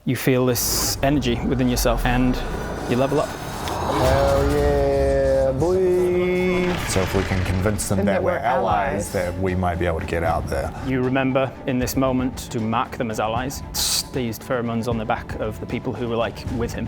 you feel this energy within yourself, and you level up. Hell yeah, boy! So if we can convince them that we're allies, that we might be able to get out there. You remember in this moment to mark them as allies. They used pheromones on the back of the people who were like with him.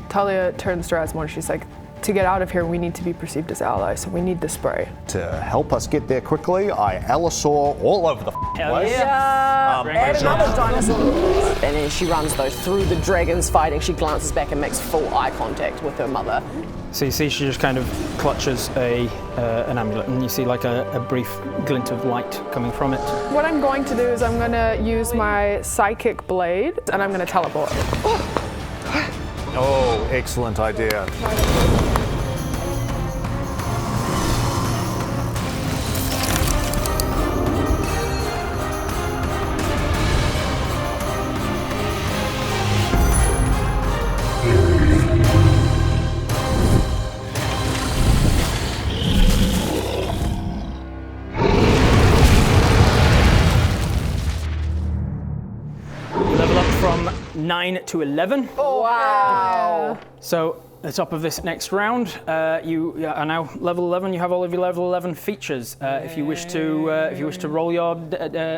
Talia turns to Rasmorn. She's like, to get out of here, we need to be perceived as allies, so we need the spray. To help us get there quickly, I Allosaur all over the place. Yeah! And another dinosaur. And then she runs though through the dragons fighting. She glances back and makes full eye contact with her mother. So you see she just kind of clutches an amulet, and you see like a brief glint of light coming from it. What I'm going to do is I'm going to use my psychic blade, and I'm going to teleport. Oh, excellent idea. Level up from 9 to 11. Oh, wow! So at the top of this next round, you are now level 11. You have all of your level 11 features. If you wish to roll your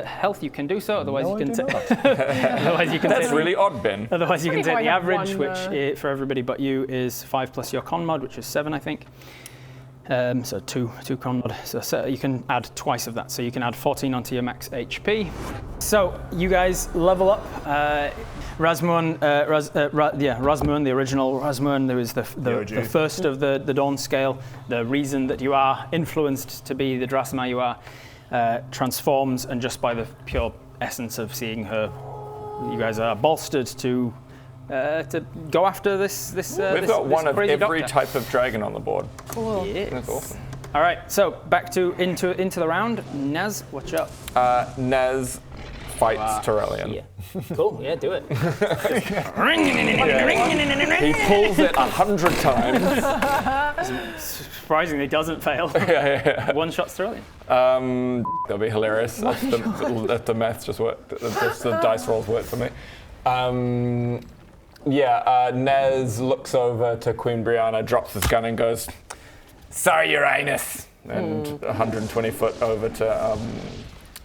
health, you can do so. Otherwise, you can. Otherwise, you can. That's really odd, Ben. Otherwise, you can take the average, one, which for everybody but you is 5 plus your con mod, which is 7, I think. So two con mod. So you can add twice of that. So you can add 14 onto your max HP. So you guys level up. Rasmorn, Rasmorn, the original Rasmorn, there is the first of the Dawn scale. The reason that you are influenced to be the Drasma you are transforms, and just by the pure essence of seeing her, you guys are bolstered to go after this. We've got one of every doctor. type of dragon on the board. Cool. Yes. That's awesome. All right, so back to into the round. Naz, what's up? Naz fights Tyrellian. Yeah. Cool. Yeah, do it. He pulls it 100 times. Surprisingly, doesn't fail. One shot Tyrellian. That'll be hilarious. If the maths just worked. The dice rolls work for me. Nez looks over to Queen Brianna, drops his gun and goes, "Sorry, Uranus," and 120 foot over to.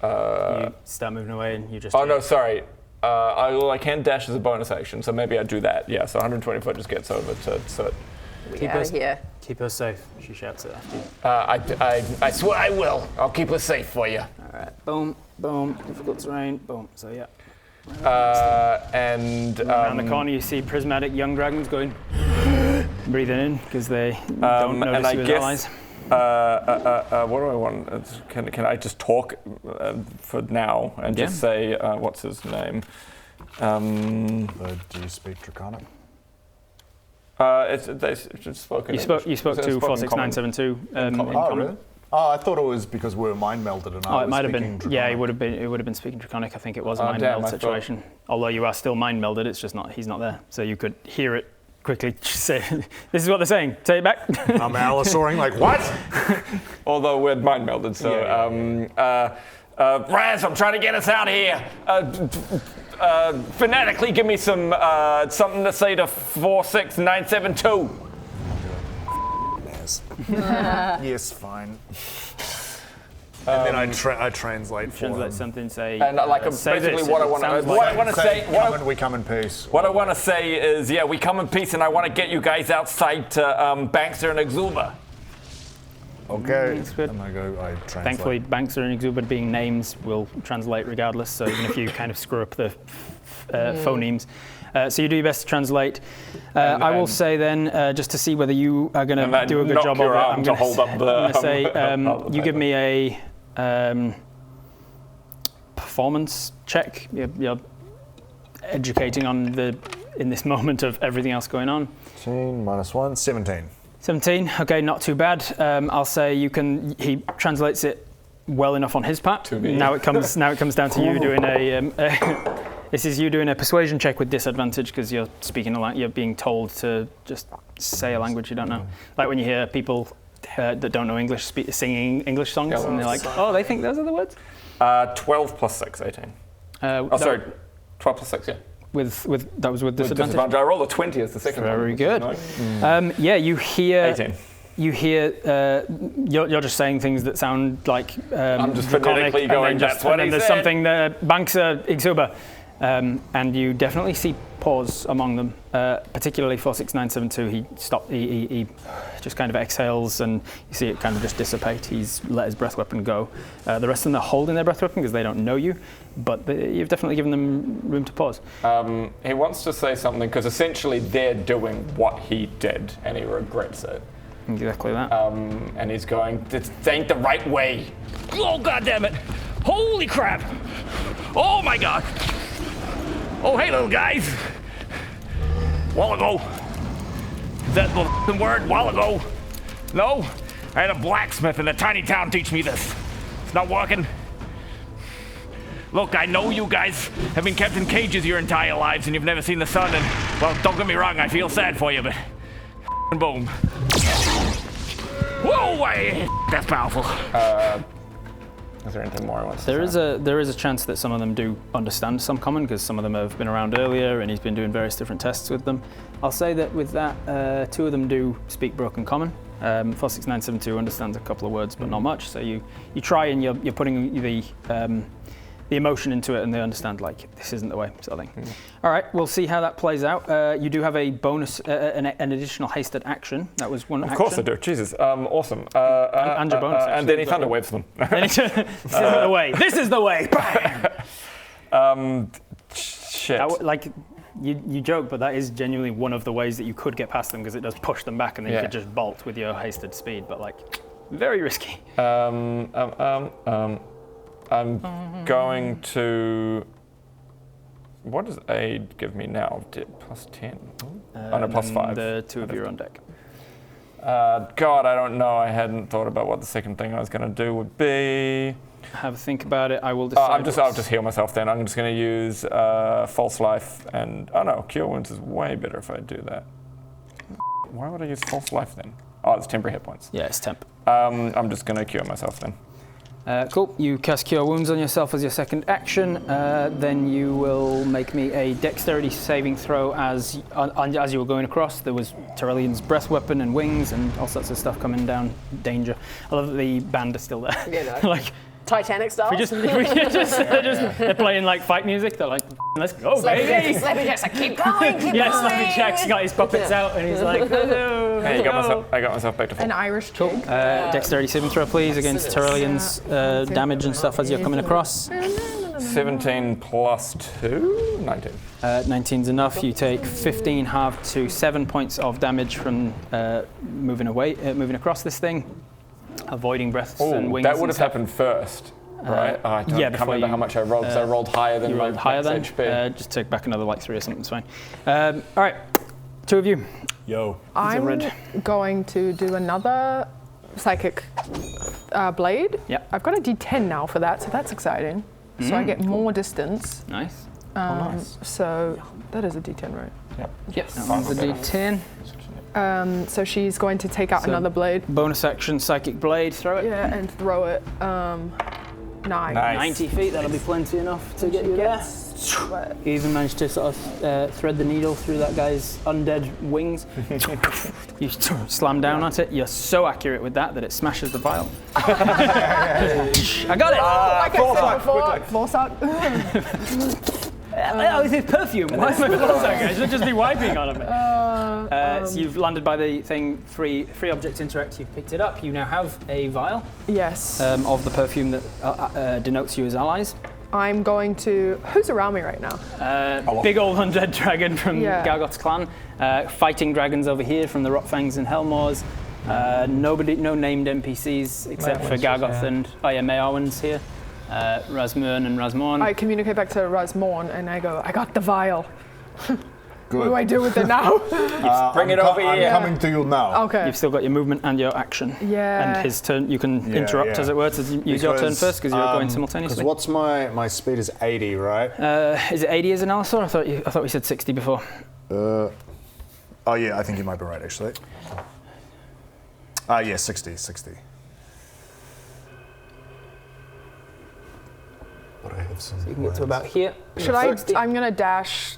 You start moving away, and you just. Oh no, sorry. I can dash as a bonus action, so maybe I do that. Yeah, so 120 foot just gets over to Soot. Keep her here. Keep her safe. She shouts it after you. I swear I will. I'll keep her safe for you. All right. Boom. Boom. Difficult terrain. Boom. So yeah. Around the corner, you see prismatic young dragons going, breathing in because they don't notice you as allies. What do I want? Can I just talk for now and just say what's his name? Do you speak Draconic? It's just spoken. You spoke to 46972. Really? Oh, I thought it was because we were mind melded and I was it might have been. Draconic. Yeah, it would have been speaking Draconic. I think it was a mind meld situation. Although you are still mind melded, it's just not. He's not there, so you could hear it quickly. Say, "This is what they're saying. Say it back." I'm Allosauring like what? Although we're mind melded, so Raz, I'm trying to get us out of here. Phonetically, give me some something to say to 46972. Yes, fine. And then I translate for Translate him. something. Say. And say basically this, what I it want sounds to like- say. We come in peace. What I want to say is, we come in peace, and I want to get you guys outside to Bankster and Exuber. Okay. That's good. And I translate. Thankfully, Bankster and Exuber being names will translate regardless. So even if you kind of screw up the phonemes. So you do your best to translate. I will say then, just to see whether you are going to do a good job of it, I'm going to say you give me a performance check. You're educating on in this moment of everything else going on. 18 minus 1, 17. 17. Okay, not too bad. I'll say he translates it well enough on his part. Now it comes down to you doing this is you doing a persuasion check with disadvantage because you're speaking you're being told to just say a language you don't know. Like when you hear people that don't know English singing English songs and they're like, oh, they think those are the words? 12 plus 6, 18. 12 plus 6, yeah. that was with disadvantage. I rolled a 20 as the second one. Very good. Yeah, you hear. 18. You hear. You're just saying things that sound like. I'm just draconic, phonetically going. That's what he there's said. something. Banksa Ixuba, and you definitely see pause among them. Particularly 46972. He just kind of exhales, and you see it kind of just dissipate. He's let his breath weapon go. The rest of them are holding their breath weapon because they don't know you, but you've definitely given them room to pause. He wants to say something because essentially they're doing what he did, and he regrets it. Exactly that. And he's going, this ain't the right way. Oh, goddammit. Holy crap. Oh, my God. Oh, hey, little guys. While ago. Is that the f***ing word? While ago. No? I had a blacksmith in a tiny town teach me this. It's not working. Look, I know you guys have been kept in cages your entire lives and you've never seen the sun and, well, don't get me wrong, I feel sad for you, but boom. Whoa, that's powerful. Is there anything more I want to There say? is a chance that some of them do understand some common because some of them have been around earlier and he's been doing various different tests with them. I'll say that with that, 2 of them do speak broken common. 46972 understands a couple of words but not much. So you try and you're putting the emotion into it and they understand like this isn't the way sort of thing. All right, we'll see how that plays out. You do have a bonus, an additional hasted action. That was one action. Of course I do. Jesus, awesome. And your bonus. And then he thunder waves them. This isn't the way. This is the way. Shit. You joke, but that is genuinely one of the ways that you could get past them because it does push them back and then you could just bolt with your hasted speed, but like very risky. I'm going to. What does aid give me now? Plus 10. No, plus 5. The 2 of you are on deck. God, I don't know. I hadn't thought about what the second thing I was going to do would be. Have a think about it. I will decide. I'll just heal myself then. I'm just going to use false life and cure wounds is way better if I do that. Why would I use false life then? Oh, it's temporary hit points. Yeah, it's temp. I'm just going to cure myself then. Cool. You cast Cure Wounds on yourself as your second action. Then you will make me a dexterity saving throw as you were going across. There was Tyrellian's breath weapon and wings and all sorts of stuff coming down. Danger. I love that the band is still there. Yeah, no. Like Titanic style. they're playing like fight music. They're like, let's go, baby. Slappy Jack's like, keep going, keep going. Yeah, Slappy Jack's got his puppets out and he's like, hello. Hey, I got myself back to full. An Irish Cool. jig. Dexterity saving throw, please, against Tyrellian's damage and stuff as you're coming across. 17 plus 2? 19. 19's enough. You take 15 halved to 7 points of damage from moving across this thing, avoiding breaths and wings. That would have happened first, right? I can't remember how much I rolled because I rolled higher than my HP. Just take back another like 3 or something. It's fine. All right, 2 of you. Yo. I'm red. going to do another psychic blade. Yeah. I've got a D10 now for that, so that's exciting. So I get more distance. Nice. Nice. So that is a D10, right? Yes. That one's a D10. So she's going to take out another blade. Bonus action, psychic blade. Throw it. Yeah, and throw it. 9. Nice. 90 feet. That'll be plenty enough to get you there. You even managed to sort of thread the needle through that guy's undead wings. You slam down at it. You're so accurate with that it smashes the vial. I got it! Like I said before, Foresight. Oh, it's his perfume. Why am I Foresight? I should just be wiping on him. So you've landed by the thing, free object interact. You've picked it up. You now have a vial Yes. of the perfume that denotes you as allies. I'm going to. Who's around me right now? Big old undead dragon from Yeah. Gargoth's clan. Fighting dragons over here from the Rotfangs and Helmors. No named NPCs except for Gargoth and Mayawan's here. Rasmorn and Rasmorn. I communicate back to Rasmorn and I go, I got the vial. Good. What do I do with it now? Bring it over here. I'm coming to you now. Okay. You've still got your movement and your action. Yeah. And his turn, you can Yeah, interrupt yeah. as it were to use your turn first because you're going simultaneously. Because what's my speed is 80, right? Is it 80 as an Alistair? I thought we said 60 before. Oh yeah, I think you might be right actually. Yeah, 60. But I have some. You can get to about here. Should I? I'm gonna dash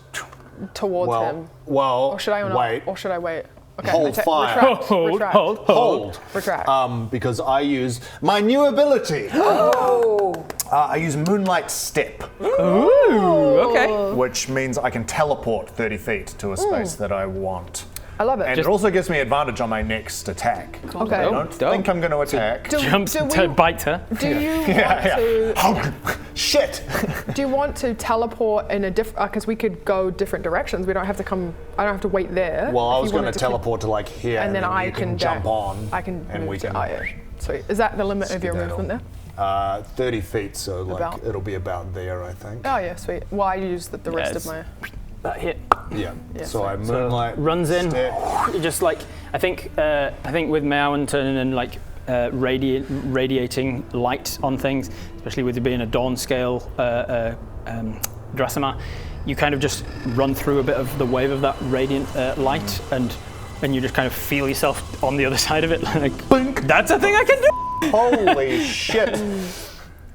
towards him. Well, Or should I not? wait. Or should I wait? Okay. Hold fire. Retract. Hold. Retract. Because I use my new ability. I use Moonlight Step. Ooh, okay. Which means I can teleport 30 feet to a space that I want. I love it. And it also gives me advantage on my next attack. Okay. I don't think I'm going to attack. Jumps to bite her. Do you want to? Shit! Do you want to teleport in a different? Because we could go different directions. We don't have to come. I don't have to wait there. Well, I If was you going wanted to teleport to like here, and then I you can jump on. I can. and we can. Oh, yeah. Sweet. Is that the limit of your skedaddle. movement there? 30 feet, so like About. it'll be about there, I think. Oh yeah, sweet. Well, I used the rest of my. That hit. Yeah. Yeah, So I moonlight Runs in. step. You just like I think with Meowen turning and like radiating light on things, especially with it being a dawn scale Drasima, you kind of just run through a bit of the wave of that radiant light, and you just kind of feel yourself on the other side of it. Like, Blink. that's a thing I can do. Holy shit!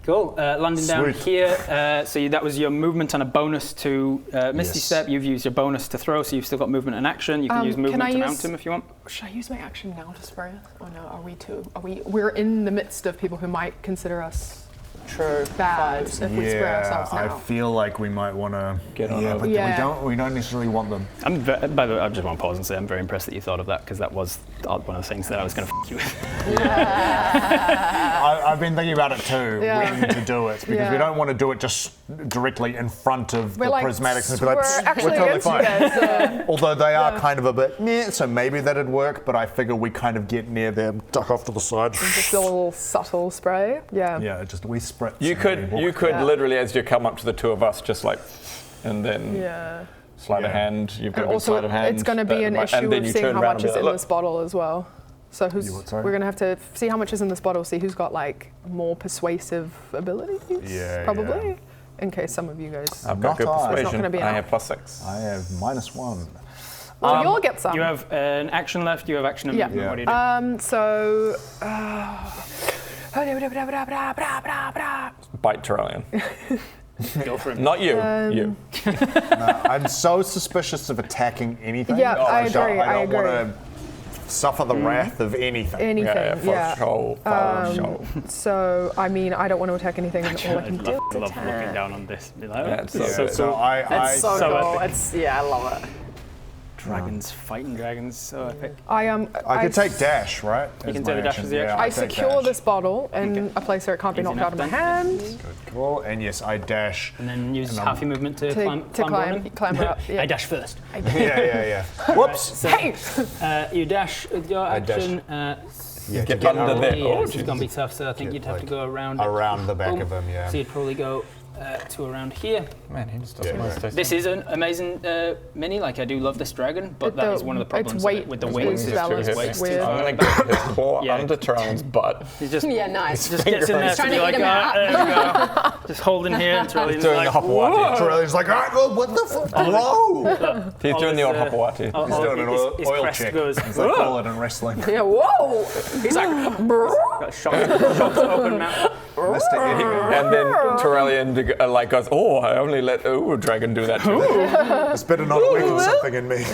Cool. Landing down Sweet. here. So that was your movement and a bonus to Misty Yes. Step. You've used your bonus to throw, so you've still got movement and action. You can use movement to mount him if you want. Should I use my action now to spray us? Oh no, are we too? We're in the midst of people who might consider us bad if we spray ourselves I now. feel like we might want to Get on yeah, over. but Yeah. we don't necessarily want them. By the way, I just want to pause and say I'm very impressed that you thought of that, because that was one of the things that I was going to f you with. I've been thinking about it too, Yeah. when to do it, because we don't want to do it just directly in front of We're the like, prismatics. And be we're like, actually totally against you fine. guys. Although they are kind of a bit meh, so maybe that'd work, but I figure we kind of get near them, duck off to the side. Just a little subtle spray. Yeah. Yeah, just we spritz. You could literally, as you come up to the two of us, just like, and then Yeah. sleight of Yeah. hand. You've got And a good also, sleight of hand. it's going to be an and issue then of you seeing turn how around much and be is like, in "Look." this bottle as well. So sorry? we're going to have to see how much is in this bottle, see who's got like more persuasive abilities, Yeah, probably, yeah. in case some of you guys. I've got Not good ours. It's not persuasion. gonna be I enough. have +6. I have -1. Well, you'll get some. You have an action left. You have action and Yeah. movement. Yeah. What do you do? So. Bite Tyrellian. Go for him. Not you. You. I'm so suspicious of attacking anything. Yeah, I don't- agree, I I don't want agree. to suffer the wrath of anything. Anything, Yeah, for sure. For sure. So, I mean, I don't want to attack anything, and all I I can do love is looking attack. down on this. Be like, oh, Yeah, it's this is so so good. cool. It's so so cool. epic. I love it. Dragons fighting dragons, so epic. I could take dash, right? You can As take my the dash action. as the Yeah, action. I I'd take secure dash. this bottle in a place where it can't be Easy knocked out of my enough hand. Cool. And yes, I dash. And then use And half your movement to climb Climb up. Yeah. I dash first. Yeah. Whoops. Hey! You dash with your I dash. action. Yeah, Get to under there. Yeah, Oh, this is Jesus. going to be tough, so I think Get, you'd have to like, go around. around the back Boom. of him, yeah. So you'd probably go to around here. Man, he just doesn't Yeah, want right. to stay This is an amazing mini. Like, I do love this dragon, but It- that is one of the problems its with weight it, with the is wings. It's balanced too Weight. heavy. with- I'm going to get his claw Yeah. under Tyrellion's butt. He just Yeah, nice. just gets in there He's to trying be to like, eat him out. there we go. Just holding here until he's Doing like, the Hopawati. Tyrellion's like, all right, well, what the fuck? Whoa! He's all doing the his, old Hopawati. all- He's all doing an his oil crest check. goes, As they call it in wrestling. Yeah, whoa! He's like, got shocked open mouth. Mr. Eddie. And then Tyrellion like goes, oh, I only let a dragon do that to me. It's better not awaken something in me.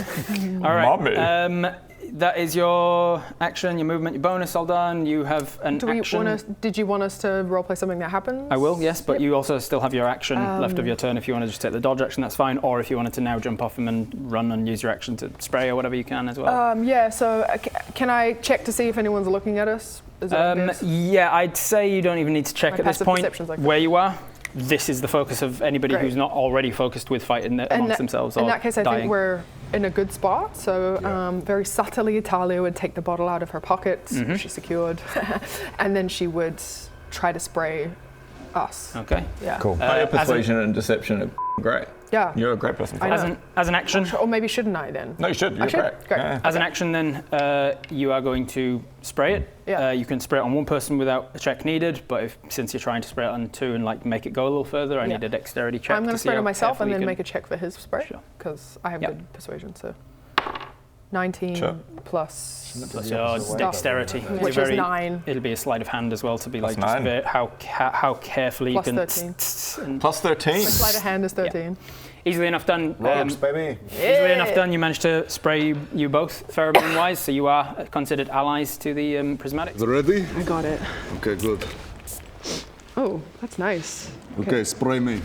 All right. Mommy. That is your action, your movement, your bonus all done. You have an action. Did you want us to roleplay something that happens? I will, yes, but you also still have your action left of your turn. If you want to just take the dodge action, that's fine. Or if you wanted to now jump off him and run and use your action to spray or whatever, you can as well. Yeah, so can I check to see if anyone's looking at us? Is that obvious? Yeah, I'd say you don't even need to check My at this passive point perception's like that. where you are. This is the focus of anybody Great. who's not already focused with fighting amongst themselves or In that case, I dying. think we're in a good spot. So very subtly, Talia would take the bottle out of her pocket, Mm-hmm. she secured, and then she would try to spray us. Okay. Yeah. Cool. Your as persuasion and deception are great. Yeah. You're a great person for I that. know. As an action, Or maybe shouldn't I then? No, you should. You're I should? great. Great. Yeah. As an action, then you are going to spray it. Yeah. You can spray it on one person without a check needed, but since you're trying to spray it on two and like make it go a little further, I Yeah. need a dexterity check. I'm going to see spray it how on myself careful and you then can- make a check for his spray Sure. because I have Yep. good persuasion. So 19 Sure. plus Plus your dexterity, which is 9. It'll be a sleight of hand as well to be Plus like just 9. how carefully Plus you can. 13. Plus 13. My sleight of hand is 13. Easily enough done. Rogues, baby. Easily enough done. You managed to spray you both pheromone-wise, so you are considered allies to the prismatics. Ready? I got it. Okay, good. Oh, that's nice. Okay, spray me.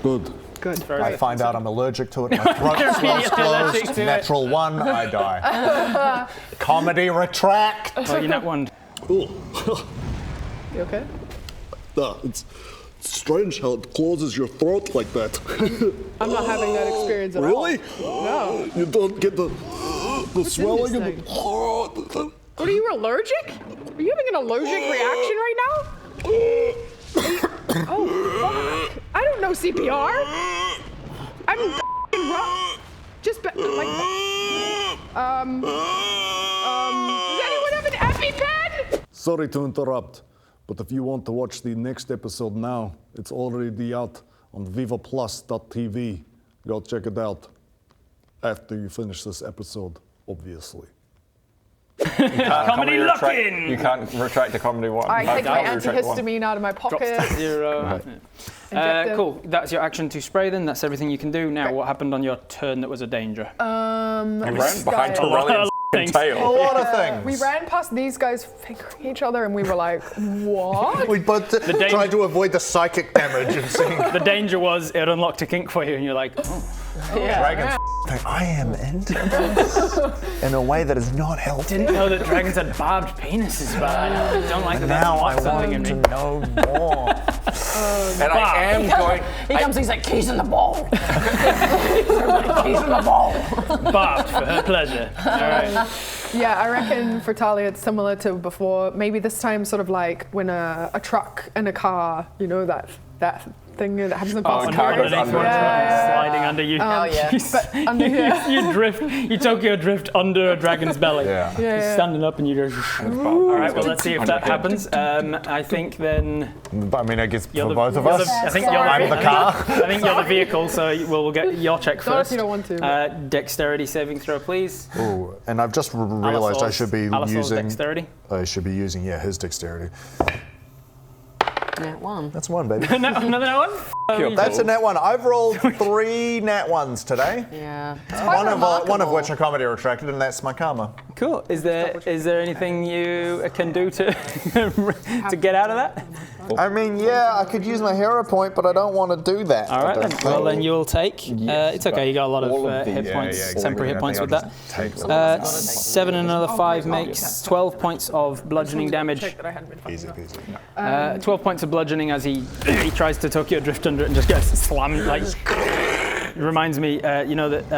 Good. Good. I find out I'm allergic to it. My throat swells allergic closed. to it. Natural 1, I die. Comedy retract. Oh, you're not one. Ooh. You okay? It's strange how it closes your throat like that. I'm not having that experience at Really? all. No. You don't get the swelling in the thing? throat. What, are you allergic? Are you having an allergic reaction right now? Oh, fuck. I don't know CPR. I'm wrong. Just like, does anyone have an EpiPen? Sorry to interrupt, but if you want to watch the next episode now, it's already out on vivaplus.tv. Go check it out after you finish this episode, obviously. Comedy lock-in. You can't retract a comedy one. I take my can't retract one. antihistamine out of my Drops pocket. to 0. Inject it. Cool. That's your action to spray. Then that's everything you can do. Now, Great. what happened on your turn that was a danger? You ran behind guy- Torellian's things. A tail. lot of things. We ran past these guys fingering each other and we were like, what? We both tried to avoid the psychic damage of seeing The danger was it unlocked a kink for you, and you're like, oh. dragons. I am into this in a way that is not healthy. Didn't know that dragons had barbed penises, but I don't like that. Now I That's something in want me. to know more. And I am going. He comes, he's like, keys in the ball. Keys in the ball. Barbed for her pleasure. All right. Yeah, I reckon for Talia it's similar to before. Maybe this time sort of like when a truck and a car, you know, that thing that happens in Fast and cargo's Furious. under a Yeah. Sliding under you. Oh, yeah. But under here. You drift, you Tokyo drift under a dragon's belly. Yeah. Yeah. Standing up and you just. All right, well, let's see if that happens. I think then. I mean, I guess You're for the- both of you're us. the- I think you're I'm the car. I think you're the vehicle, so we'll get your check Not if first. you don't want to. Dexterity saving throw, please. Ooh, and I've just realised I Alisaur's- should be Alisaur's using. dexterity. I should be using his dexterity. Nat 1. That's 1, baby. Another one? That's a nat 1. I've rolled 3 nat 1s today. Yeah. One of which are comedy retracted, and that's my karma. Cool. Is there anything you can do to to get out of that? I mean, yeah, I could use my hero point, but I don't want to do that. All right, I then. don't Well, think. then you'll take. It's okay. You got a lot all of of the- hit yeah, points, exactly. temporary hit I points think with I'll that. just take 7 and another 5 makes 12 points of bludgeoning damage. Check that I hadn't been fucking Easy up. peasy. 12 points of bludgeoning as he tries to Tokyo drift under it and just gets slammed. Like, it reminds me, you know that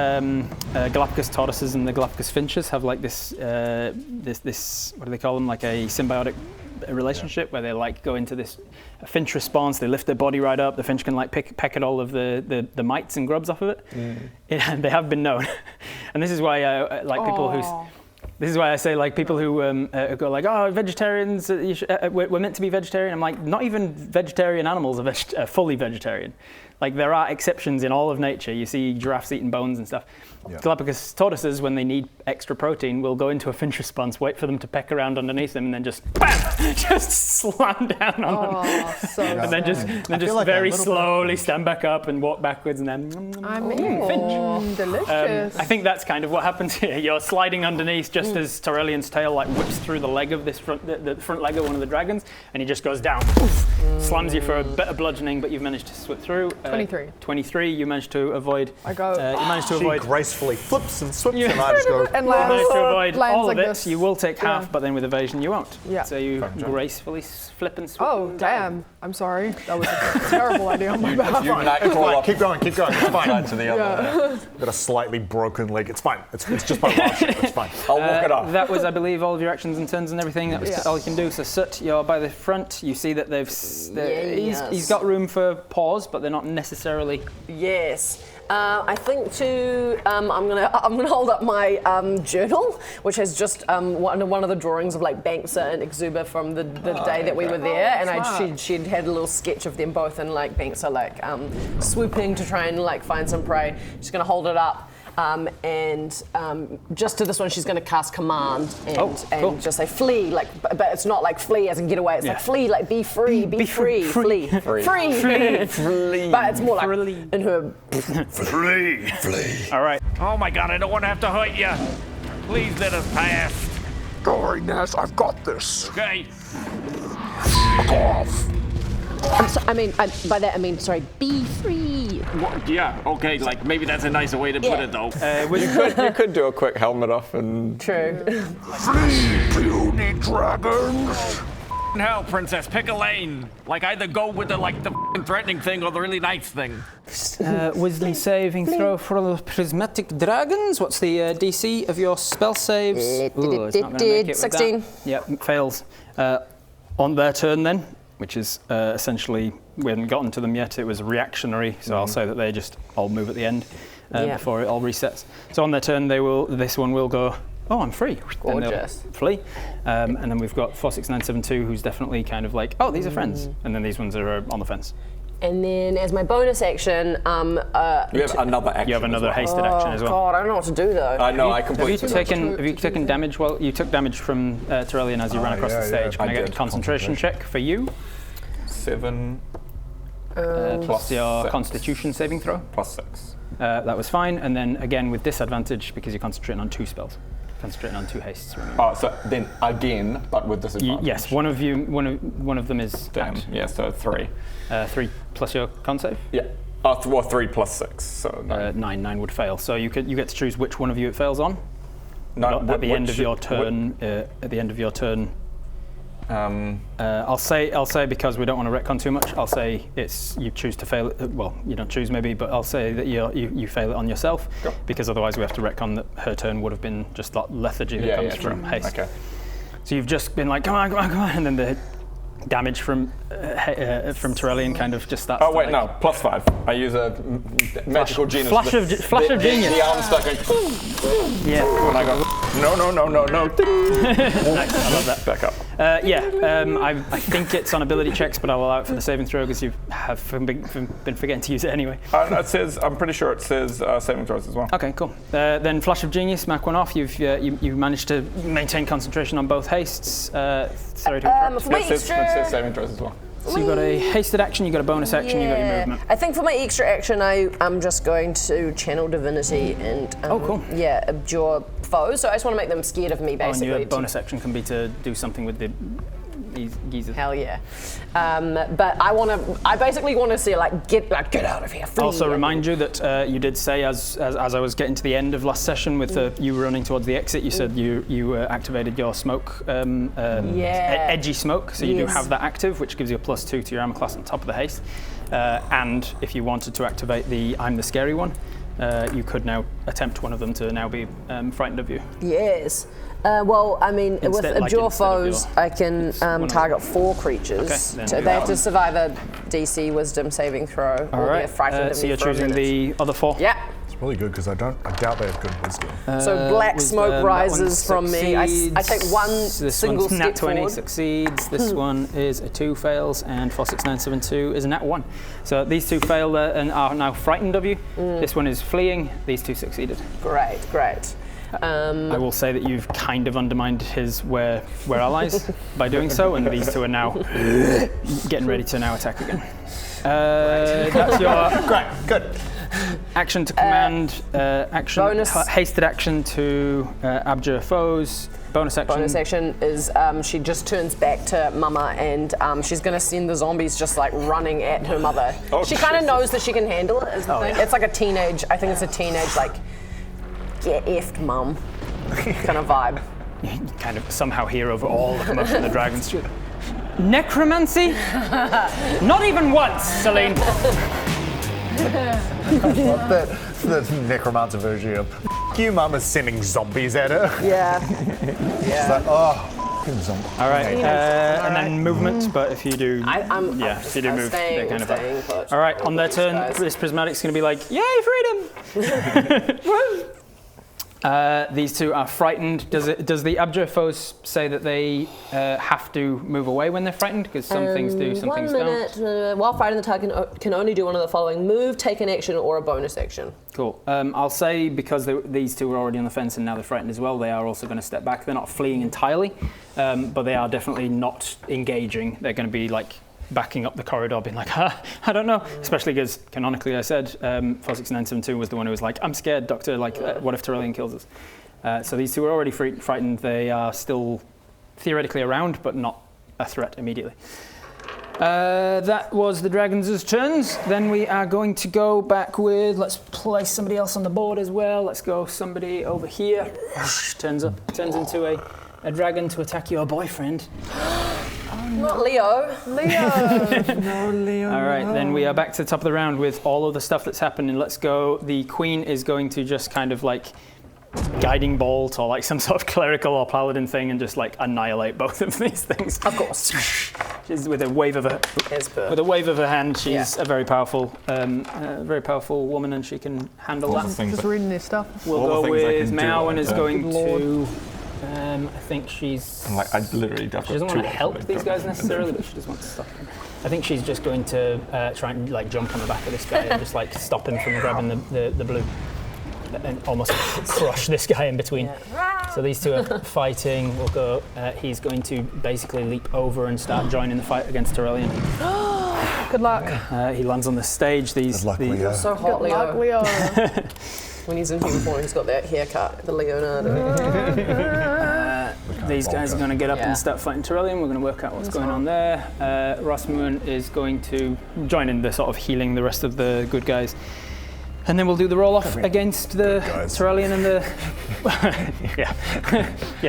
Galapagos tortoises and the Galapagos finches have like this what do they call them? Like a symbiotic relationship where they like go into this finch response. They lift their body right up. The finch can like peck at all of the mites and grubs off of it. And they have been known. And this is why I like people who. This is why I say, like, people who go like, oh, vegetarians, we're meant to be vegetarian. I'm like, not even vegetarian animals are fully vegetarian. Like, there are exceptions in all of nature. You see giraffes eating bones and stuff. Yeah. Galapagos tortoises, when they need extra protein, will go into a finch response, wait for them to peck around underneath them, and then just bam, just slam down on them. Oh, so And then just feel like very a little slowly stand back up and walk backwards, and then I mean, delicious. I think that's kind of what happens here. You're sliding underneath just as Torellian's tail like whips through the leg of this the front leg of one of the dragons, and he just goes down, poof, slams you for a bit of bludgeoning, but you've managed to slip through. 23. 23. You managed to avoid. I go. You managed to She avoid. gracefully flips and swips, Yeah. and I just go. and You managed to avoid lands all like of it. this. You will take half, Yeah. but then with evasion you won't. Yeah. So you gracefully flip and swip. Oh, damn. I'm sorry. That was a terrible idea on my behalf. You might crawl up Keep going. It's fine. side to the other. Got a slightly broken leg. It's fine. It's just my wild shape. It's fine. I'll walk it off. That was, I believe, all of your actions and turns and everything. That was Yeah. all you can do. So Soot, you're by the front. You see that he's got room for paws, but they're not necessarily. Yes. I think I'm gonna hold up my journal, which has just one of the drawings of like Banksa and Exuba from the day that we were there, and she'd had a little sketch of them both, and like Banksa like swooping to try and like find some prey. Just gonna hold it up. and just to this one, she's going to cast command and, cool. just say flee, like, but it's not like flee as in get away. It's like flee, like be free, be free, flee, free. But it's more like in her. Flee. All right. Oh my god, I don't want to have to hurt you. Please let us pass. Don't worry, Nash, I've got this. Okay. Fuck off. By that I mean, sorry, be free. Well, yeah, okay, like maybe that's a nicer way to put it though. You could do a quick helmet off and. True. Flee, puny dragons. Hell, princess, pick a lane. Like either go with the threatening thing or the really nice thing. Wisdom saving throw for the prismatic dragons. What's the DC of your spell saves? Ooh, it's not gonna make it with 16. that. Yep, fails. On their turn then, which is essentially, we haven't gotten to them yet, it was reactionary, so I'll say that they just all move at the end before it all resets. So on their turn, this one will go, oh, I'm free. Gorgeous. And flee. And then we've got 46972, who's definitely kind of like, oh, these are friends. And then these ones are on the fence. And then as my bonus action, You have another action. You have another as well. hasted action as well. God, I don't know what to do though. I know, I Have you completely. taken damage? Well, you took damage from Terrellian as you ran across the stage. Can I get a did. concentration check for you? 7 Plus your 6. Constitution saving throw. Plus 6. That was fine. And then again with disadvantage because you're concentrating on 2 spells. Concentrating on 2 hastes. Oh, so then again, but with disadvantage. Yes, one of them is Damn. act. Yeah, so 3. 3 plus your con save. Yeah. Well, 3 plus 6, so 9. 9 would fail. So you get to choose which one of you it fails on. No, At the end of your turn. At the end of your turn. I'll say because we don't want to retcon too much. I'll say it's you choose to fail it. Well, you don't choose maybe, but I'll say that you fail it on yourself because otherwise we have to retcon that her turn would have been just that lethargy that comes from haste. Okay. So you've just been like, come on, and then the damage from Terrellian kind of just starts. Oh wait, no, plus 5. I use a magical genius. Flash of genius. The arm stuck in. Yeah. And I go, no. Nice, I love that. Back up. I think it's on ability checks, but I'll allow it for the saving throw because you have been forgetting to use it anyway. It says, I'm pretty sure it says saving throws as well. Okay, cool. Then Flash of Genius, mark one off. You managed to maintain concentration on both hastes. Sorry to interrupt. It says saving throws as well. So you've got a hasted action, you've got a bonus action, you've got your movement. I think for my extra action, I'm just going to channel divinity and cool. abjure foes. So I just want to make them scared of me, basically. And your bonus action can be to do something with the geezers. Hell yeah. But I basically want to see get out of here. Free. Also remind you that you did say as I was getting to the end of last session with you running towards the exit, you said you activated your smoke, edgy smoke, so you do have that active, which gives you a +2 to your armor class on top of the haste. And if you wanted to activate the I'm the scary one, you could now attempt one of them to now be frightened of you. Yes. Well, I mean, with abjure foes, I can target 4 creatures. Okay, so they have to survive a DC Wisdom saving throw. All right. So you're choosing the other 4. Yeah. It's really good because I doubt they have good wisdom. So black smoke rises from me. I take one single step nat 20 forward. succeeds. This one is a 2 fails, and 46972 is a nat 1. So these 2 fail and are now frightened of you. This one is fleeing. These 2 succeeded. Great. I will say that you've kind of undermined his we're allies by doing so, and these 2 are now getting ready to now attack again. That's your Great, good. action to command, action bonus. Hasted action to abjure foes. Bonus action is she just turns back to Mama and she's going to send the zombies just running at her mother. She kind of knows that she can handle it. Is the thing. Yeah. It's like a teenage. I think it's a teenage get effed, mum, kind of vibe. You kind of somehow hear over all the commotion of the dragons. Necromancy? Not even once, Celine. the necromancer version of you, mum is sending zombies at her. Yeah. It's like, fucking zombie. All right, and then movement. But if you do, if you do move, they're kind of. All right, on their turn, this prismatic's going to be like, "Yay, freedom!" These two are frightened. Does the Abjurphos say that they have to move away when they're frightened? Because some things do, some things don't. While fighting, the target can only do one of the following: move, take an action, or a bonus action. Cool. I'll say because these two are already on the fence and now they're frightened as well, they are also going to step back. They're not fleeing entirely, but they are definitely not engaging. They're going to be like backing up the corridor, being like, I don't know. Especially because canonically, I said 46972 was the one who was like, I'm scared, Doctor. Like, what if Tyrellian kills us? So these two are already frightened. They are still theoretically around, but not a threat immediately. That was the dragons' turns. Then we are going to go back with, let's place somebody else on the board as well. Let's go somebody over here. Turns into a dragon to attack your boyfriend. Not Leo. Leo. All right, then we are back to the top of the round with all of the stuff that's happening. Let's go. The queen is going to just kind of like guiding bolt or like some sort of clerical or paladin thing and just like annihilate both of these things. Of course. She's with a wave of her hand. She's a very powerful woman, and she can handle that. Just reading this stuff. We'll go with Mao, and is going to. I think she's. Like, I literally don't. She doesn't want to help these guys necessarily, but she just wants to stop them. I think she's just going to try and like jump on the back of this guy and just like stop him from grabbing the blue, and almost crush this guy in between. Yeah. So these two are fighting. We'll go. He's going to basically leap over and start joining the fight against Tyrellian. Good luck. He lands on the stage. Good luck, Leo. So hot, Good luck, Leo. When he's in human form, he's got that haircut, the Leonardo. These guys are going to get up and start fighting Tyrellian. We're going to work out what's going on there. Rasmorn is going to join in the sort of healing the rest of the good guys. And then we'll do the roll-off against the Tyrellian and the...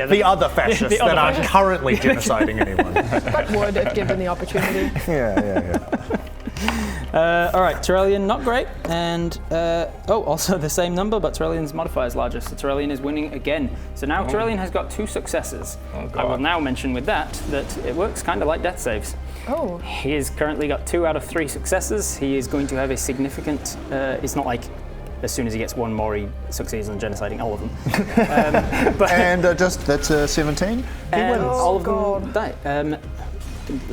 the other fascists that aren't currently genociding anyone. But would if given the opportunity. All right, Tyrellian, not great. And, also the same number, but Tyrellian's modifier is larger, so Tyrellian is winning again. So now Tyrellian has got 2 successes. I will now mention with that it works kind of like death saves. Oh. He has currently got 2 out of 3 successes. He is going to have a significant, it's not like as soon as he gets 1 more, he succeeds on genociding all of them. That's a 17? All of them die.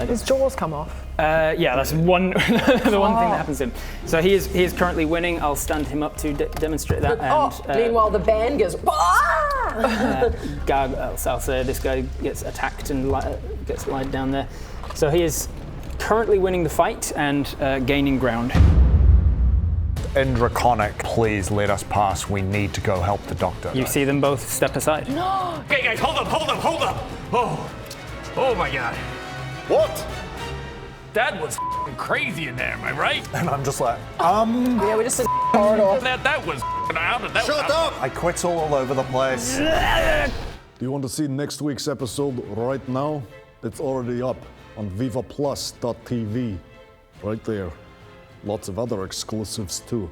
His jaws come off. That's one the one thing that happens to him. So he is currently winning. I'll stand him up to demonstrate that. Meanwhile, the band goes. I'll say this guy gets attacked and gets lied down there. So he is currently winning the fight and gaining ground. In Draconic, please let us pass. We need to go help the doctor. You see them both step aside. No! Okay, guys, hold up! Oh my God. What? That was crazy in there, am I right? And I'm just like, Yeah, we just in the corridor. That was out. Shut up! I quit all over the place. Do you want to see next week's episode right now? It's already up on vivaplus.tv. Right there. Lots of other exclusives too.